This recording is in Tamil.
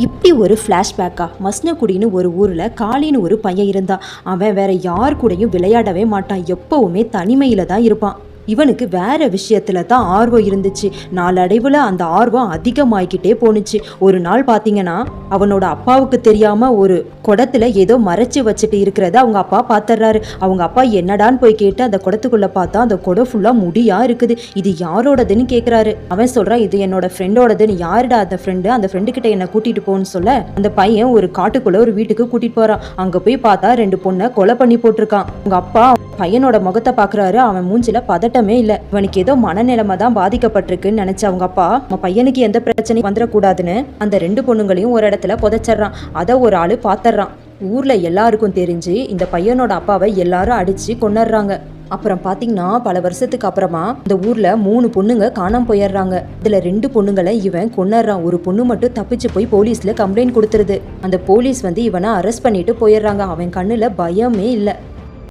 இப்படி ஒரு ஃப்ளாஷ்பேக்கா மஸ்னகுடின்னு ஒரு ஊரில் காளின்னு ஒரு பையன் இருந்தான். அவன் வேற யார் கூடயும் விளையாடவே மாட்டான். எப்பவுமே தனிமையில தான் இருப்பான். இவனுக்கு வேற விஷயத்துல தான் ஆர்வம் இருந்துச்சு. நாளடைவில் அந்த ஆர்வம் அதிகமாகிக்கிட்டே போணுச்சு. ஒரு நாள் பார்த்தீங்கன்னா அவனோட அப்பாவுக்கு தெரியாம ஒரு குடத்துல ஏதோ மறைச்சு வச்சுட்டு இருக்கிறத அவங்க அப்பா பார்த்துடுறாரு. அவங்க அப்பா என்னடான்னு போய் கேட்டு அந்த குடத்துக்குள்ள பார்த்தா அந்த குடம் ஃபுல்லா முடியா இருக்குது. இது யாரோடதுன்னு கேட்குறாரு. அவன் சொல்றான், இது என்னோட ஃப்ரெண்டோடதுன்னு. யாருடா அந்த ஃப்ரெண்டு? அந்த ஃப்ரெண்டு கிட்ட என்ன கூட்டிட்டு போன்னு சொல்ல அந்த பையன் ஒரு காட்டுக்குள்ள ஒரு வீட்டுக்கு கூட்டிட்டு போறான். அங்க போய் பார்த்தா 2 பொண்ணை கொலை பண்ணி போட்டிருக்கான். உங்க அப்பா பையனோட முகத்தை பாக்குறாரு. அவன் மூஞ்சில பதட்டமே இல்ல. இவனுக்கு ஏதோ மனநிலைமை தான் பாதிக்கப்பட்டிருக்குன்னு நினைச்ச அவங்க அப்பா பையனுக்கு எந்த பிரச்சனையும் வந்துடக்கூடாதுன்னு அந்த 2 பொண்ணுங்களையும் ஒரு இடத்துல புதைச்சிடறான். அதை ஒரு ஆளு பாத்துறான். ஊர்ல எல்லாருக்கும் தெரிஞ்சு இந்த பையனோட அப்பாவை எல்லாரும் அடிச்சு கொன்னுடுறாங்க. அப்புறம் பாத்தீங்கன்னா பல வருஷத்துக்கு அப்புறமா இந்த ஊர்ல 3 பொண்ணுங்க காணாம போயிடுறாங்க. இதுல 2 பொண்ணுங்களை இவன் கொன்னுறான். ஒரு பொண்ணு மட்டும் தப்பிச்சு போய் போலீஸ்ல கம்ப்ளைண்ட் கொடுத்துருது. அந்த போலீஸ் இவனை அரெஸ்ட் பண்ணிட்டு போயிடுறாங்க. அவன் கண்ணுல பயமே இல்ல.